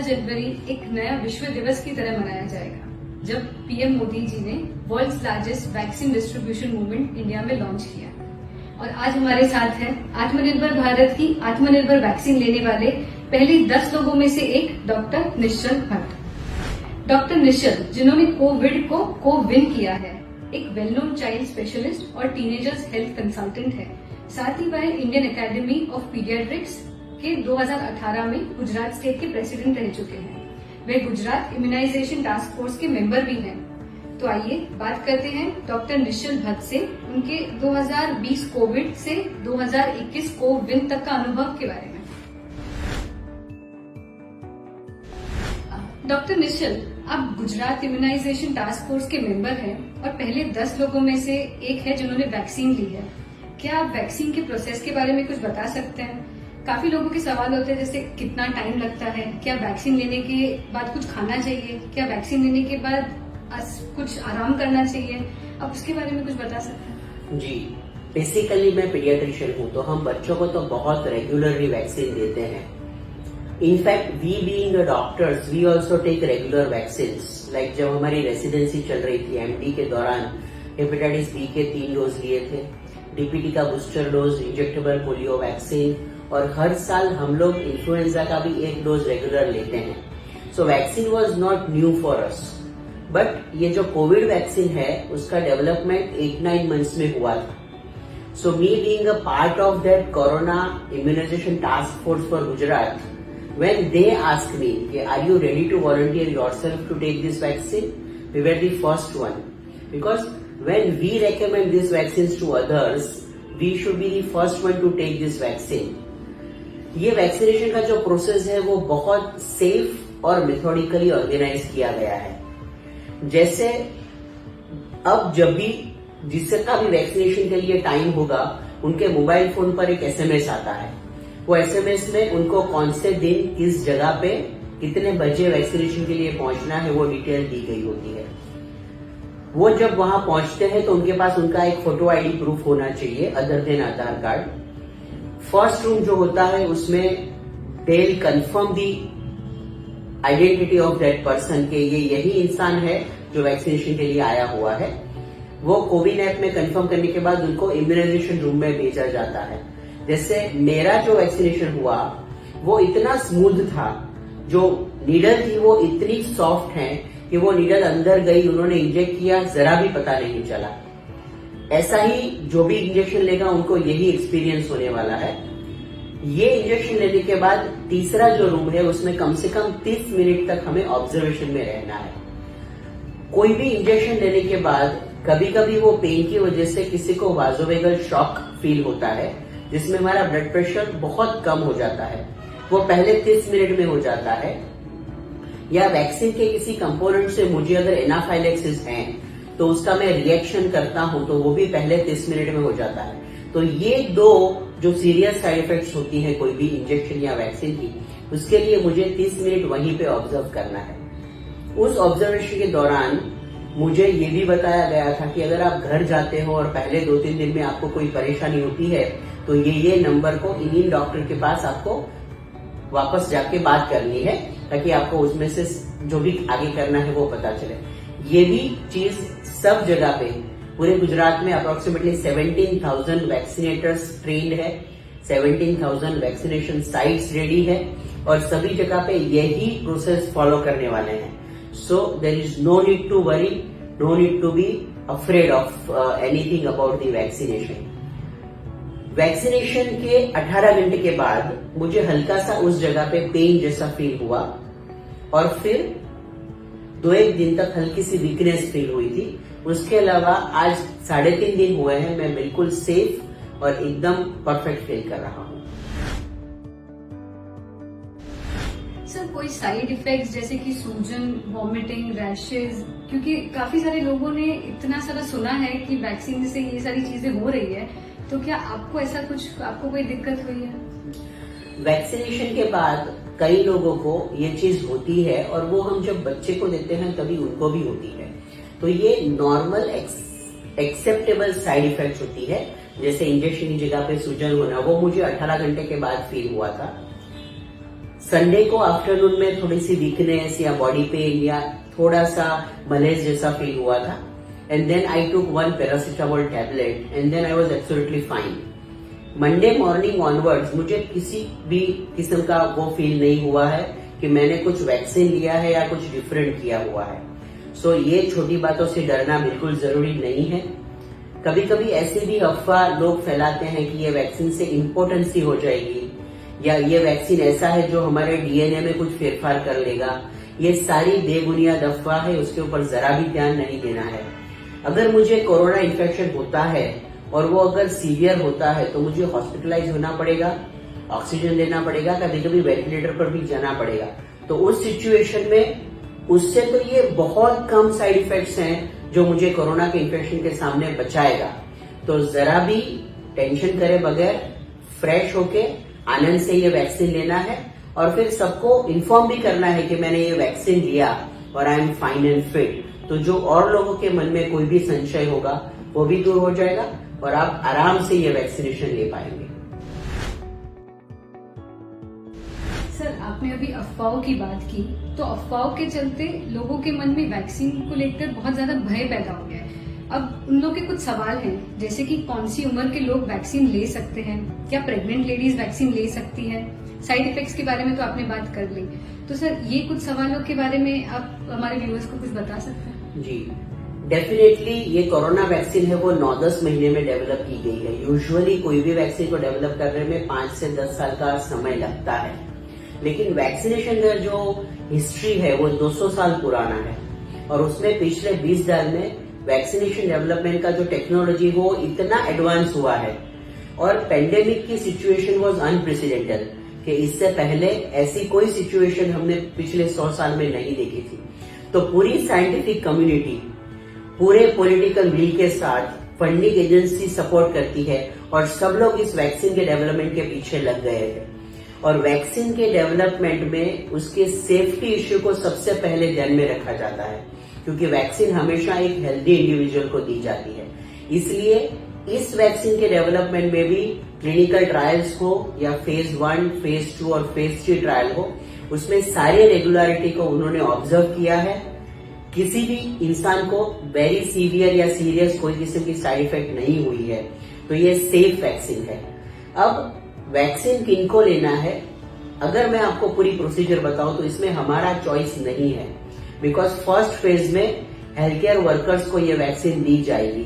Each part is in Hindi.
जनवरी एक नया विश्व दिवस की तरह मनाया जाएगा, जब पीएम मोदी जी ने world's largest vaccine distribution movement India में लॉन्च किया। और आज हमारे साथ है आत्मनिर्भर भारत की आत्मनिर्भर वैक्सीन लेने वाले पहले 10 लोगों में से एक डॉक्टर निश्चल भट्ट। डॉक्टर निश्चल, जिन्होंने कोविड को विन किया है, एक वेल नोन चाइल्ड स्पेशलिस्ट और टीनेजर्स हेल्थ कंसल्टेंट है। साथ ही वह इंडियन एकेडमी ऑफ पीडियाट्रिक्स के 2018 में गुजरात स्टेट के प्रेसिडेंट रह चुके हैं। वे गुजरात इम्यूनाइजेशन टास्क फोर्स के मेंबर भी हैं। तो आइए बात करते हैं डॉक्टर निश्चल भट्ट से उनके 2020 कोविड से 2021 कोविन तक का अनुभव के बारे में। डॉक्टर निश्चल, आप गुजरात इम्यूनाइजेशन टास्क फोर्स के मेंबर हैं और पहले 10 लोगों में से एक है जिन्होंने वैक्सीन ली है। क्या आप वैक्सीन के प्रोसेस के बारे में कुछ बता सकते हैं? काफी लोगों के सवाल होते हैं, जैसे कितना टाइम लगता है, क्या वैक्सीन लेने के बाद कुछ खाना चाहिए, क्या वैक्सीन लेने के बाद कुछ आराम करना चाहिए? आप उसके बारे में कुछ बता सकते हैं? जी, बेसिकली मैं पीडियाट्रिशियन हूँ, तो हम बच्चों को तो बहुत रेगुलरली वैक्सीन देते हैं। In fact we being doctors we also take regular vaccine. Like जब हमारी रेसिडेंसी चल रही थी एमडी के दौरान, हेपेटाइटिस बी के 3 डोज लिए थे, डीपीटी का booster dose, injectable polio vaccine, और हर साल हम लोग इन्फ्लुएंजा का भी 1 डोज रेगुलर लेते हैं। So vaccine was not new for us, but ये जो कोविड वैक्सीन है उसका डेवलपमेंट 8-9 मंथ्स में हुआ था। So me being a part of that corona immunization task force for Gujarat, when they asked me, are you ready to volunteer yourself to take this vaccine? We were the first one, because when we recommend these vaccines to others, we should be the first one to take this vaccine. ये वैक्सीनेशन का जो प्रोसेस है वो बहुत सेफ और मेथोडिकली ऑर्गेनाइज किया गया है। जैसे अब जब भी जिसका भी वैक्सीनेशन के लिए टाइम होगा, उनके मोबाइल फोन पर एक एसएमएस आता है। वो एसएमएस में उनको कौन से दिन किस जगह पे कितने बजे वैक्सीनेशन के लिए पहुंचना है वो डिटेल दी गई होती है। वो जब वहां पहुंचते हैं तो उनके पास उनका एक फोटो आईडी प्रूफ होना चाहिए अदर देन आधार कार्ड। फर्स्ट रूम जो होता है उसमें they will confirm the identity of that person के ये यही इंसान है जो वैक्सीनेशन के लिए आया हुआ है। वो कोविन ऐप में कंफर्म करने के बाद उनको इम्यूनाइजेशन रूम में भेजा जाता है। जैसे मेरा जो वैक्सीनेशन हुआ वो इतना स्मूथ था, जो नीडल थी वो इतनी सॉफ्ट है कि वो नीडल अंदर गई, उन्होंने इंजेक्ट किया, जरा भी पता नहीं चला। ऐसा ही जो भी इंजेक्शन लेगा उनको यही एक्सपीरियंस होने वाला है। ये इंजेक्शन लेने के बाद तीसरा जो रूम है उसमें कम से कम 30 मिनट तक हमें ऑब्जर्वेशन में रहना है। कोई भी इंजेक्शन लेने के बाद कभी कभी वो पेन की वजह से किसी को वाजोवेगल शॉक फील होता है, जिसमें हमारा ब्लड प्रेशर बहुत कम हो जाता है। वो पहले 30 मिनट में हो जाता है। या वैक्सीन के किसी कंपोनेंट से मुझे अगर एनाफाइलेक्सिस है तो उसका मैं रिएक्शन करता हूं तो वो भी पहले 30 मिनट में हो जाता है। तो ये 2 जो सीरियस साइड इफेक्ट्स होती हैं कोई भी इंजेक्शन या वैक्सीन की, उसके लिए मुझे 30 मिनट वहीं पे ऑब्जर्व करना है। उस ऑब्जर्वेशन के दौरान मुझे ये भी बताया गया था कि अगर आप घर जाते हो और पहले 2-3 दिन में आपको कोई परेशानी होती है तो ये नंबर को इन डॉक्टर के पास आपको वापस जाके बात करनी है, ताकि आपको उसमें से जो भी आगे करना है वो पता चले। ये भी चीज सब जगह पे पूरे गुजरात में अप्रोक्सीमेटली 17,000 वैक्सीनेटर्स ट्रेंड है, 17,000 वैक्सीनेशन साइट्स रेडी है, और सभी जगह पे यही प्रोसेस फॉलो करने वाले हैं। So there is no need to worry, no need to be afraid of anything about the vaccination. Vaccination के 18 घंटे के बाद मुझे हल्का सा उस जगह पे पेन जैसा फील हुआ, और फिर 2-1 दिन तक हल्की सी वीकनेस फील हुई थी। उसके अलावा आज 3.5 दिन हुए हैं, मैं बिल्कुल सेफ और एकदम परफेक्ट फील कर रहा हूँ। सर, कोई साइड इफेक्ट्स जैसे कि सूजन, वॉमिटिंग, रैशेज? क्योंकि काफी सारे लोगों ने इतना सारा सुना है कि वैक्सीन से ये सारी चीजें हो रही है, तो क्या आपको ऐसा कुछ, आपको कोई दिक्कत हुई है? वैक्सीनेशन के बाद कई लोगों को ये चीज होती है, और वो हम जब बच्चे को देते हैं तभी उनको भी होती है। तो ये नॉर्मल एक्सेप्टेबल साइड इफेक्ट्स होती है। जैसे इंजेक्शन की जगह पे सूजन होना, वो मुझे 18 घंटे के बाद फील हुआ था। संडे को आफ्टरनून में थोड़ी सी वीकनेस या बॉडी पेन या थोड़ा सा मलेज जैसा फील हुआ था, and then I took 1 paracetamol tablet and then I was absolutely fine. Monday morning onwards मुझे किसी भी किस्म का वो फील नहीं हुआ है कि मैंने कुछ वैक्सीन लिया है या कुछ डिफरेंट किया हुआ है। सो ये छोटी बातों से डरना बिल्कुल जरूरी नहीं है। कभी कभी ऐसी भी अफवाह लोग फैलाते हैं कि ये वैक्सीन से इम्पोर्टेंसी हो जाएगी या ये वैक्सीन ऐसा है जो हमारे डीएनए में कुछ फेरफार कर लेगा। ये सारी बेबुनियाद अफवाह है, उसके ऊपर जरा भी ध्यान नहीं देना है। अगर मुझे कोरोना इन्फेक्शन होता है और वो अगर सीवियर होता है तो मुझे हॉस्पिटलाइज होना पड़ेगा, ऑक्सीजन लेना पड़ेगा, कभी कभी वेंटिलेटर पर भी जाना पड़ेगा। तो उस सिचुएशन में उससे तो ये बहुत कम साइड इफेक्ट्स हैं जो मुझे कोरोना के इन्फेक्शन के सामने बचाएगा। तो जरा भी टेंशन करे बगैर फ्रेश होके आनंद से ये वैक्सीन लेना है और फिर सबको इन्फॉर्म भी करना है कि मैंने ये वैक्सीन लिया और I am fine and fit. तो जो और लोगों के मन में कोई भी संशय होगा वो भी दूर हो जाएगा और आप आराम से ये वैक्सीनेशन ले पाएंगे। सर, आपने अभी अफवाहों की बात की, तो अफवाहों के चलते लोगों के मन में वैक्सीन को लेकर बहुत ज्यादा भय पैदा हो गया है। अब उन लोगों के कुछ सवाल हैं, जैसे कि कौन सी उम्र के लोग वैक्सीन ले सकते हैं, क्या प्रेग्नेंट लेडीज वैक्सीन ले सकती है, साइड इफेक्ट्स के बारे में तो आपने बात कर ली। तो सर, ये कुछ सवालों के बारे में आप हमारे व्यूअर्स को कुछ बता सकते हैं? जी, डेफिनेटली ये कोरोना वैक्सीन है वो 9-10 महीने में डेवलप की गई है। यूजुअली कोई भी वैक्सीन को डेवलप करने में 5 से 10 साल का समय लगता है, लेकिन वैक्सीनेशन का जो हिस्ट्री है वो 200 साल पुराना है और उसमें पिछले 20 साल में वैक्सीनेशन डेवलपमेंट का जो टेक्नोलॉजी वो इतना एडवांस हुआ है और पेंडेमिक की सिचुएशन वाज अनप्रेसिडेंटेड कि इससे पहले ऐसी कोई सिचुएशन हमने पिछले 100 साल में नहीं देखी थी। तो पूरी साइंटिफिक कम्युनिटी पूरे पॉलिटिकल विल के साथ फंडिंग एजेंसी सपोर्ट करती है और सब लोग इस वैक्सीन के डेवलपमेंट के पीछे लग गए थे और वैक्सीन के डेवलपमेंट में उसके सेफ्टी इश्यू को सबसे पहले ध्यान में रखा जाता है, क्योंकि वैक्सीन हमेशा एक हेल्दी इंडिविजुअल को दी जाती है। इसलिए इस वैक्सीन के डेवलपमेंट में भी क्लिनिकल ट्रायल्स हो या फेज 1, फेज 2 और फेज 3 ट्रायल हो, उसमें सारे रेगुलरिटी को उन्होंने ऑब्जर्व किया है। किसी भी इंसान को वेरी सीवियर या सीरियस कोई किस्म की साइड इफेक्ट नहीं हुई है, तो ये सेफ वैक्सीन है। अब वैक्सीन किनको लेना है, अगर मैं आपको पूरी प्रोसीजर बताऊं तो इसमें हमारा चॉइस नहीं है, बिकॉज फर्स्ट फेज में हेल्थ केयर वर्कर्स को ये वैक्सीन दी जाएगी।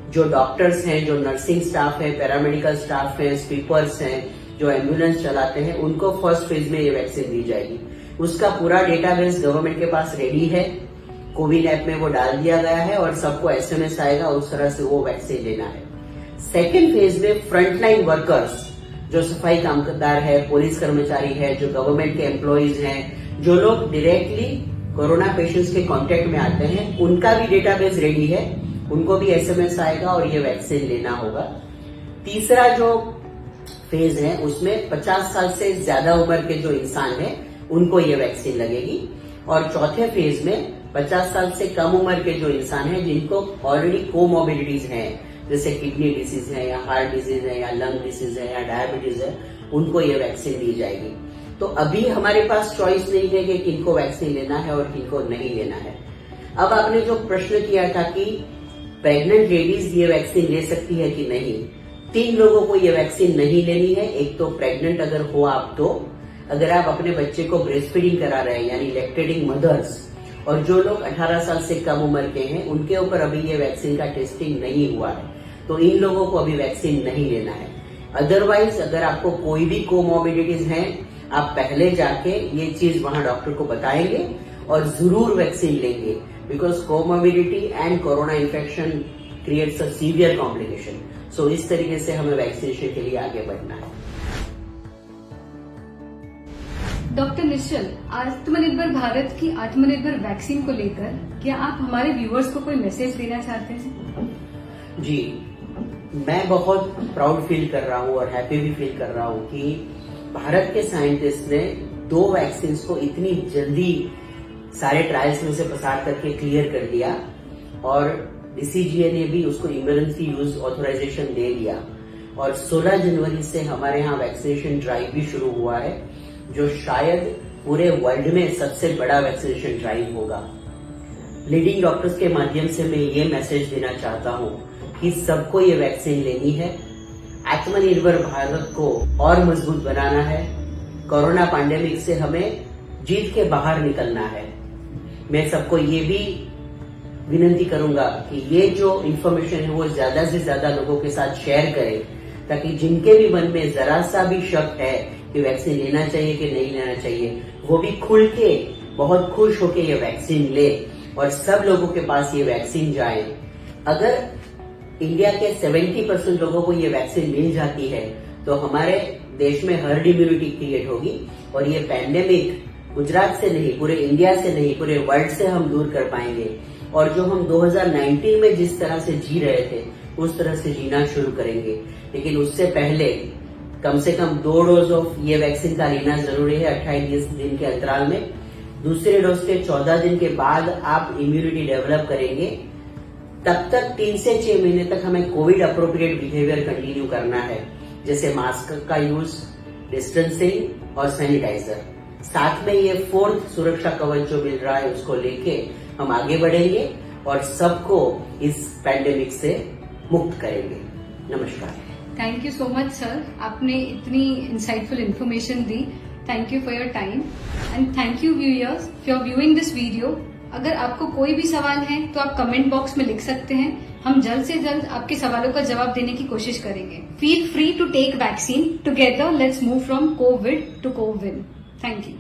जो डॉक्टर्स हैं, जो नर्सिंग स्टाफ है, पैरामेडिकल स्टाफ है, स्वीपर्स हैं, जो एम्बुलेंस चलाते हैं, उनको फर्स्ट फेज में ये वैक्सीन दी जाएगी। उसका पूरा डेटाबेस गवर्नमेंट के पास रेडी है, कोविन ऐप में वो डाल दिया गया है और सबको एसएमएस आएगा, उस तरह से वो वैक्सीन लेना है। सेकेंड फेज में फ्रंटलाइन वर्कर्स, जो सफाई कामगार है, पुलिस कर्मचारी है, जो गवर्नमेंट के एम्प्लॉइज हैं, जो लोग डायरेक्टली कोरोना पेशेंट्स के कांटेक्ट में आते हैं, उनका भी डेटाबेस रेडी है, उनको भी एसएमएस आएगा और ये वैक्सीन लेना होगा। तीसरा जो फेज है उसमें 50 साल से ज्यादा उम्र के जो इंसान हैं उनको ये वैक्सीन लगेगी और चौथे फेज में 50 साल से कम उम्र के जो इंसान हैं जिनको ऑलरेडी कोमोबिडिटीज हैं, जैसे किडनी डिसीज है या हार्ट डिजीज है या लंग डिसीज है या डायबिटीज है, उनको ये वैक्सीन दी जाएगी। तो अभी हमारे पास चॉइस नहीं है कि किनको वैक्सीन लेना है और किनको नहीं लेना है। अब आपने जो प्रश्न किया था कि प्रेग्नेंट लेडीज ये वैक्सीन ले सकती है कि नहीं, 3 लोगों को ये वैक्सीन नहीं लेनी है। एक तो प्रेग्नेंट अगर हो आप, तो अगर आप अपने बच्चे को ब्रेस्ट फीडिंग करा रहे हैं यानी लैक्टेटिंग मदर्स, और जो लोग 18 साल से कम उम्र के हैं उनके ऊपर अभी ये वैक्सीन का टेस्टिंग नहीं हुआ है, तो इन लोगों को अभी वैक्सीन नहीं लेना है। अदरवाइज अगर आपको कोई भी कोमोबिडिटीज हैं, आप पहले जाके ये चीज वहां डॉक्टर को बताएंगे और जरूर वैक्सीन लेंगे, because comorbidity and corona infection creates a severe complication. So इस तरीके से हमें वैक्सीनेशन के लिए आगे बढ़ना है। डॉक्टर निश्चल, आत्मनिर्भर भारत की आत्मनिर्भर वैक्सीन को लेकर क्या आप हमारे व्यूअर्स को कोई मैसेज देना चाहते हैं? जी, मैं बहुत प्राउड फील कर रहा हूँ और हैप्पी भी फील कर रहा हूँ कि भारत के साइंटिस्ट ने 2 वैक्सीन को इतनी जल्दी सारे ट्रायल्स में से पास करके क्लियर कर दिया और डीसीजीए ने भी उसको इमरजेंसी यूज ऑथराइजेशन दे दिया और 16 जनवरी से हमारे यहाँ वैक्सीनेशन ड्राइव भी शुरू हुआ है। जो शायद पूरे वर्ल्ड में सबसे बड़ा वैक्सीनेशन ड्राइव होगा। लीडिंग डॉक्टर्स के माध्यम से मैं ये मैसेज देना चाहता हूँ कि सबको ये वैक्सीन लेनी है। आत्मनिर्भर भारत को और मजबूत बनाना है। कोरोना पैंडेमिक से हमें जीत के बाहर निकलना है। मैं सबको ये भी विनती करूंगा कि ये जो इन्फॉर्मेशन है वो ज्यादा से ज्यादा लोगों के साथ शेयर करें, ताकि जिनके भी मन में जरा सा भी शक है कि वैक्सीन लेना चाहिए कि नहीं लेना चाहिए, वो भी खुल के बहुत खुश होके ये वैक्सीन ले और सब लोगों के पास ये वैक्सीन जाए। अगर इंडिया के 70% लोगों को ये वैक्सीन मिल जाती है तो हमारे देश में हर्ड इम्यूनिटी क्रिएट होगी और ये पैंडेमिक गुजरात से नहीं, पूरे इंडिया से नहीं, पूरे वर्ल्ड से हम दूर कर पाएंगे। और जो हम 2019 में जिस तरह से जी रहे थे उस तरह से जीना शुरू करेंगे। लेकिन उससे पहले कम से कम 2 डोज ऑफ ये वैक्सीन का लेना जरूरी है 28 दिन के अंतराल में। दूसरे डोज के 14 दिन के बाद आप इम्यूनिटी डेवलप करेंगे। तब तक 3 से 6 महीने तक हमें कोविड अप्रोप्रिएट बिहेवियर कंटिन्यू करना है, जैसे मास्क का यूज, डिस्टेंसिंग और सैनिटाइजर। साथ में ये 4th सुरक्षा कवच जो मिल रहा है उसको लेके हम आगे बढ़ेंगे और सबको इस पैंडेमिक से मुक्त करेंगे। नमस्कार। Thank you so much sir, आपने इतनी insightful information the. Thank you for your time and thank you viewers for viewing this video. अगर आपको कोई भी सवाल है तो आप कमेंट बॉक्स में लिख सकते हैं। हम जल्द से जल्द आपके सवालों का जवाब देने की कोशिश करेंगे। Feel free to take vaccine together. Let's move from covid to CoWIN. Thank you.